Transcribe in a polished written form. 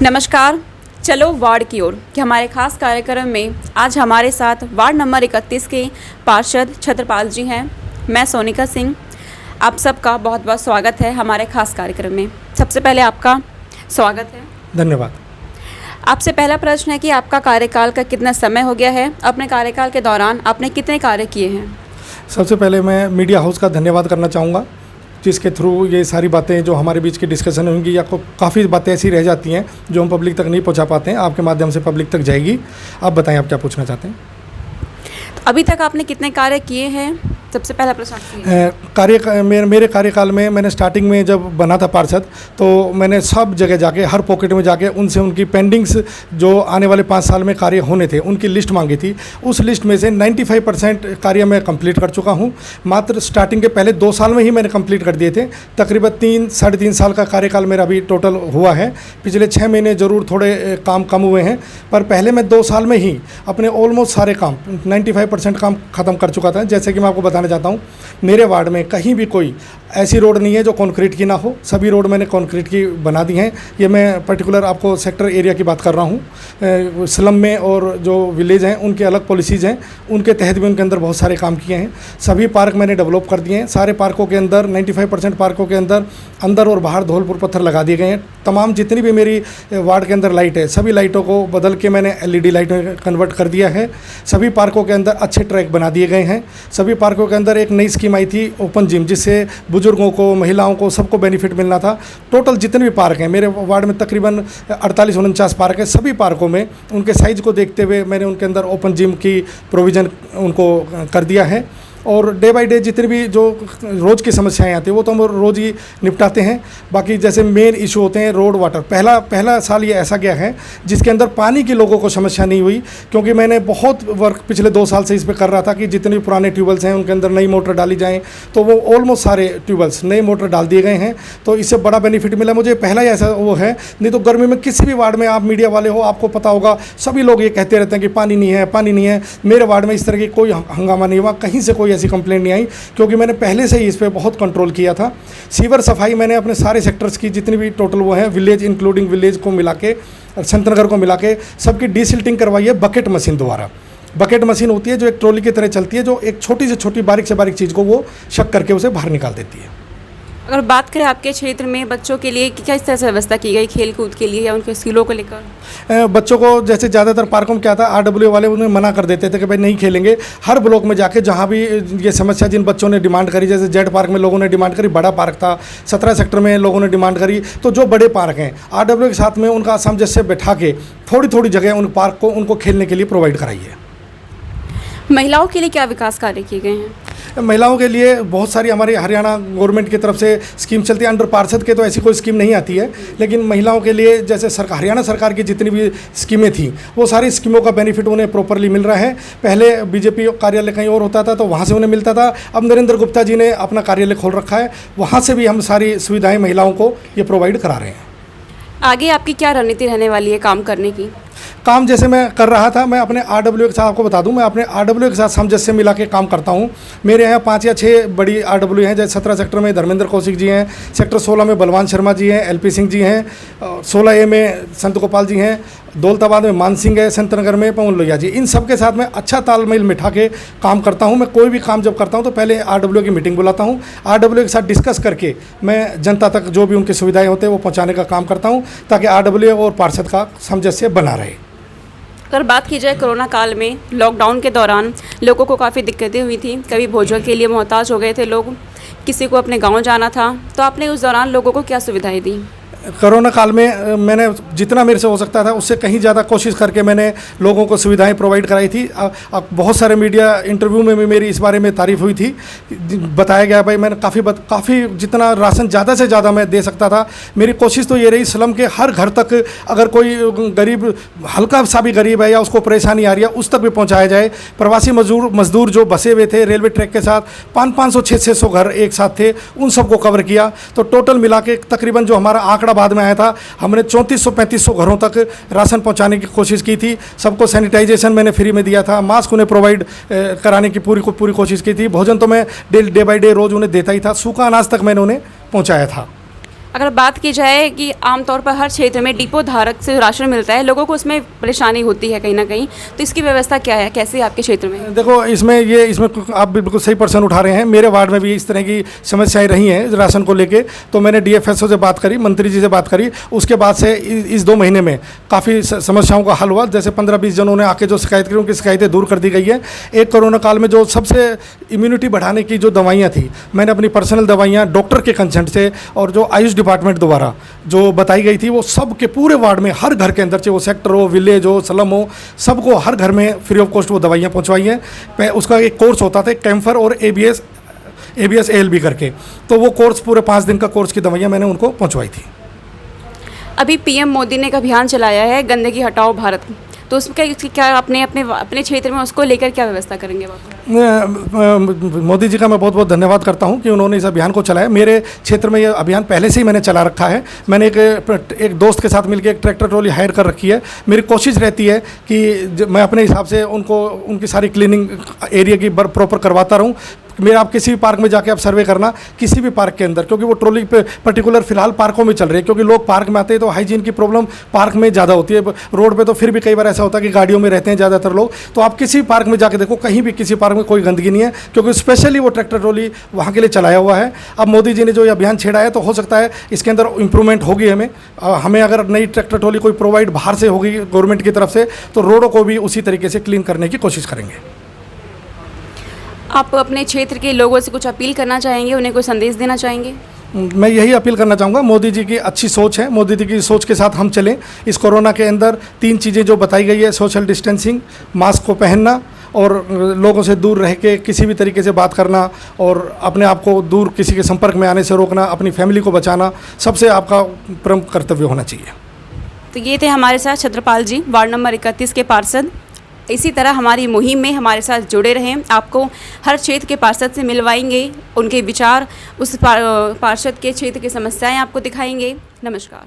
नमस्कार। चलो वार्ड की ओर कि हमारे खास कार्यक्रम में आज हमारे साथ वार्ड नंबर 31 के पार्षद छत्रपाल जी हैं। मैं सोनिका सिंह, आप सबका बहुत बहुत स्वागत है हमारे खास कार्यक्रम में। सबसे पहले आपका स्वागत है। धन्यवाद। आपसे पहला प्रश्न है कि आपका कार्यकाल का कितना समय हो गया है? अपने कार्यकाल के दौरान आपने कितने कार्य किए हैं? सबसे पहले मैं मीडिया हाउस का धन्यवाद करना चाहूँगा, जिसके थ्रू ये सारी बातें जो हमारे बीच की डिस्कशन होंगी या काफ़ी बातें ऐसी रह जाती हैं जो हम पब्लिक तक नहीं पहुंचा पाते हैं, आपके माध्यम से पब्लिक तक जाएगी। आप बताएं, आप क्या पूछना चाहते हैं? तो अभी तक आपने कितने कार्य किए हैं? सबसे पहला प्रश्न। मेरे कार्यकाल में मैंने स्टार्टिंग में जब बना था पार्षद, तो मैंने सब जगह जाके, हर पॉकेट में जाके उनसे उनकी पेंडिंग्स जो आने वाले 5 साल में कार्य होने थे उनकी लिस्ट मांगी थी। उस लिस्ट में से 95% कार्य मैं कंप्लीट कर चुका हूं। मात्र स्टार्टिंग के पहले 2 साल में ही मैंने कंप्लीट कर दिए थे। तकरीबन 3-3.5 साल का कार्यकाल मेरा अभी टोटल हुआ है। पिछले 6 महीने ज़रूर थोड़े काम कम हुए हैं, पर पहले मैं 2 साल में ही अपने ऑलमोस्ट सारे काम 95% काम ख़त्म कर चुका था। जैसे कि मैं आपको बताना चाहता हूँ, मेरे वार्ड में कहीं भी कोई ऐसी रोड नहीं है जो कंक्रीट की ना हो। सभी रोड मैंने कंक्रीट की बना दी हैं। ये मैं पर्टिकुलर आपको सेक्टर एरिया की बात कर रहा हूँ। स्लम में और जो विलेज हैं उनके अलग पॉलिसीज़ हैं, उनके तहत भी उनके अंदर बहुत सारे काम किए हैं। सभी पार्क मैंने डेवलप कर दिए हैं। सारे पार्कों के अंदर 95% पार्कों के अंदर और बाहर धौलपुर पत्थर लगा दिए गए हैं। तमाम जितनी भी मेरी वार्ड के अंदर लाइट है, सभी लाइटों को बदल के मैंने LED लाइटों में कन्वर्ट कर दिया है। सभी पार्कों के अंदर अच्छे ट्रैक बना दिए गए हैं। सभी पार्कों के अंदर एक नई स्कीम आई थी ओपन जिम, जिससे बुजुर्गों को, महिलाओं को, सबको बेनिफिट मिलना था। टोटल जितने भी पार्क हैं मेरे वार्ड में, तकरीबन 48-49 पार्क हैं। सभी पार्कों में उनके साइज़ को देखते हुए मैंने उनके अंदर ओपन जिम की प्रोविज़न उनको कर दिया है। और डे बाय डे जितनी भी जो रोज़ की समस्याएं आती हैं वो तो हम रोज़ ही निपटाते हैं। बाकी जैसे मेन इशू होते हैं रोड वाटर, पहला साल ये ऐसा गया है जिसके अंदर पानी की लोगों को समस्या नहीं हुई, क्योंकि मैंने बहुत वर्क पिछले 2 साल से इस पर कर रहा था कि जितने भी पुराने ट्यूबवेल्स हैं उनके अंदर नई मोटर डाली जाएँ। तो वो ऑलमोस्ट सारे ट्यूबवेल्स नई मोटर डाल दिए गए हैं, तो इससे बड़ा बेनिफिट मिला मुझे। पहला ही ऐसा वो है। नहीं तो गर्मी में किसी भी वार्ड में, आप मीडिया वाले हो, आपको पता होगा, सभी लोग ये कहते रहते हैं कि पानी नहीं है, पानी नहीं है। मेरे वार्ड में इस तरह की कोई हंगामा नहीं हुआ, कहीं से कोई ऐसी कंप्लेंट नहीं आई, क्योंकि मैंने पहले से ही इस पे बहुत कंट्रोल किया था। सीवर सफाई मैंने अपने सारे सेक्टर्स की जितनी भी टोटल वो है, विलेज इंक्लूडिंग विलेज को मिला के, संतनगर को मिला के, सबकी डीसिल्टिंग करवाई है बकेट मशीन द्वारा। बकेट मशीन होती है जो एक ट्रॉली की तरह चलती है, जो एक छोटी से छोटी, बारीक से बारीक चीज़ को वो शक करके उसे बाहर निकाल देती है। अगर बात करें आपके क्षेत्र में बच्चों के लिए किस तरह से व्यवस्था की गई खेल कूद के लिए या उनके स्कूलों को लेकर? बच्चों को जैसे ज़्यादातर पार्कों में क्या था, RW वाले उन्हें मना कर देते थे कि भाई नहीं खेलेंगे। हर ब्लॉक में जाके जहाँ भी ये समस्या जिन बच्चों ने डिमांड करी, जैसे जेड पार्क में लोगों ने डिमांड करी, बड़ा पार्क था, 17 सेक्टर में लोगों ने डिमांड करी, तो जो बड़े पार्क हैं RW के साथ में उनका सामंजस्य बैठा के थोड़ी थोड़ी जगह उन पार्क को उनको खेलने के लिए प्रोवाइड कराई है। महिलाओं के लिए क्या विकास कार्य किए गए हैं? महिलाओं के लिए बहुत सारी हमारी हरियाणा गवर्नमेंट की तरफ से स्कीम चलती है। अंडर पार्षद के तो ऐसी कोई स्कीम नहीं आती है, लेकिन महिलाओं के लिए जैसे हरियाणा सरकार की जितनी भी स्कीमें थी वो सारी स्कीमों का बेनिफिट उन्हें प्रॉपरली मिल रहा है। पहले BJP कार्यालय कहीं और होता था तो वहाँ से उन्हें मिलता था। अब नरेंद्र गुप्ता जी ने अपना कार्यालय खोल रखा है, वहाँ से भी हम सारी सुविधाएँ महिलाओं को ये प्रोवाइड करा रहे हैं। आगे आपकी क्या रणनीति रहने वाली है काम करने की? काम जैसे मैं कर रहा था, मैं अपने RW के साथ, आपको बता दूं, मैं अपने RW के साथ सामंजस्य मिला के काम करता हूं। मेरे यहाँ 5 या 6 बड़ी RW हैं। जैसे 17 सेक्टर में धर्मेंद्र कौशिक जी हैं, सेक्टर 16 में बलवान शर्मा जी हैं, LP सिंह जी हैं, 16A में संत गोपाल जी हैं, दौलताबाद में मान सिंह है, संतनगर में पवन लोहिया जी। इन सब के साथ मैं अच्छा तालमेल बिठा के काम करता हूँ। मैं कोई भी काम जब करता हूँ तो पहले RW की मीटिंग बुलाता हूँ, RW के साथ डिस्कस करके मैं जनता तक जो भी उनकी सुविधाएँ होते हैं वो पहुँचाने का काम करता हूँ, ताकि RW और पार्षद का सामंजस्य बना रहे। अगर बात की जाए कोरोना काल में, लॉकडाउन के दौरान लोगों को काफ़ी दिक्कतें हुई थी, कभी भोजन के लिए मोहताज हो गए थे लोग, किसी को अपने गांव जाना था, तो आपने उस दौरान लोगों को क्या सुविधाएं दी? कोरोना काल में मैंने जितना मेरे से हो सकता था उससे कहीं ज़्यादा कोशिश करके मैंने लोगों को सुविधाएं प्रोवाइड कराई थी। बहुत सारे मीडिया इंटरव्यू में भी मेरी इस बारे में तारीफ़ हुई थी, बताया गया भाई मैंने काफ़ी जितना राशन ज़्यादा से ज़्यादा मैं दे सकता था। मेरी कोशिश तो ये रही स्लम के हर घर तक, अगर कोई गरीब हल्का सा भी गरीब है या उसको परेशानी आ रही है उस तक भी पहुँचाया जाए। प्रवासी मजदूर जो बसे हुए थे रेलवे ट्रैक के साथ, 500-600 घर एक साथ थे, उन सबको कवर किया। तो टोटल मिला के तकरीबन जो हमारा आंकड़ा बाद में आया था, हमने 3400-3500 घरों तक राशन पहुंचाने की कोशिश की थी। सबको सैनिटाइजेशन मैंने फ्री में दिया था, मास्क उन्हें प्रोवाइड कराने की पूरी कोशिश की थी। भोजन तो मैं डे बाय डे रोज़ उन्हें देता ही था, सूखा अनाज तक मैंने उन्हें पहुंचाया था। अगर बात की जाए कि आमतौर पर हर क्षेत्र में डिपो धारक से राशन मिलता है, लोगों को उसमें परेशानी होती है कहीं ना कहीं, तो इसकी व्यवस्था क्या है, कैसे है आपके क्षेत्र में? देखो इसमें आप बिल्कुल सही पर्सन उठा रहे हैं। मेरे वार्ड में भी इस तरह की समस्याएं रही हैं राशन को लेके, तो मैंने डीएफएसओ से बात करी, मंत्री जी से बात करी। उसके बाद से इस 2 महीने में काफ़ी समस्याओं का हल हुआ। जैसे 15-20 जनों ने आके जो शिकायत की, उनकी शिकायतें दूर कर दी गई है। एक कोरोना काल में जो सबसे इम्यूनिटी बढ़ाने की जो दवाइयाँ थी, मैंने अपनी पर्सनल दवाइयाँ डॉक्टर के कंसेंट से और जो आयुष डिपार्टमेंट द्वारा जो बताई गई थी, वो सब के पूरे वार्ड में, हर घर के अंदर, चाहे वो सेक्टर हो, विलेज हो, स्लम हो, सबको हर घर में फ्री ऑफ कॉस्ट वो दवाइयाँ पहुँचवाई हैं। उसका एक कोर्स होता था कैम्फर और ABS ALB करके, तो वो कोर्स पूरे 5 दिन का कोर्स की दवाइयाँ मैंने उनको पहुँचवाई थी। अभी पीएम मोदी ने एक अभियान चलाया है गंदगी हटाओ भारत, तो उसका क्या अपने क्षेत्र में उसको लेकर क्या व्यवस्था करेंगे आप? मोदी जी का मैं बहुत बहुत धन्यवाद करता हूं कि उन्होंने इस अभियान को चलाया। मेरे क्षेत्र में ये अभियान पहले से ही मैंने चला रखा है। मैंने एक दोस्त के साथ मिलकर एक ट्रैक्टर ट्रॉली हायर कर रखी है। मेरी कोशिश रहती है कि मैं अपने हिसाब से उनकी सारी क्लीनिंग एरिया की प्रॉपर करवाता रहूँ। मेरा आप किसी भी पार्क में जाके आप सर्वे करना, किसी भी पार्क के अंदर, क्योंकि वो ट्रॉली पे पर्टिकुलर फिलहाल पार्कों में चल रही है, क्योंकि लोग पार्क में आते हैं तो हाइजीन की प्रॉब्लम पार्क में ज़्यादा होती है। रोड पे तो फिर भी कई बार ऐसा होता है कि गाड़ियों में रहते हैं ज़्यादातर लोग। तो आप किसी भी पार्क में जाके देखो, कहीं भी किसी पार्क में कोई गंदगी नहीं है, क्योंकि स्पेशली वो ट्रैक्टर ट्रॉली वहाँ के लिए चलाया हुआ है। अब मोदी जी ने जो ये अभियान छेड़ा है, तो हो सकता है इसके अंदर इंप्रूवमेंट होगी। हमें अगर नई ट्रैक्टर ट्रॉली कोई प्रोवाइड बाहर से होगी गवर्नमेंट की तरफ से, तो रोडों को भी उसी तरीके से क्लीन करने की कोशिश करेंगे। आप अपने क्षेत्र के लोगों से कुछ अपील करना चाहेंगे, उन्हें कोई संदेश देना चाहेंगे? मैं यही अपील करना चाहूँगा, मोदी जी की अच्छी सोच है, मोदी जी की सोच के साथ हम चलें। इस कोरोना के अंदर 3 चीज़ें जो बताई गई है, सोशल डिस्टेंसिंग, मास्क को पहनना और लोगों से दूर रह के किसी भी तरीके से बात करना और अपने आप को दूर किसी के संपर्क में आने से रोकना, अपनी फैमिली को बचाना, सबसे आपका प्रमुख कर्तव्य होना चाहिए। तो ये थे हमारे साथ छत्रपाल जी, वार्ड नंबर 31 के पार्षद। इसी तरह हमारी मुहिम में हमारे साथ जुड़े रहें। आपको हर क्षेत्र के पार्षद से मिलवाएंगे, उनके विचार, उस पार्षद के क्षेत्र की समस्याएं आपको दिखाएंगे। नमस्कार।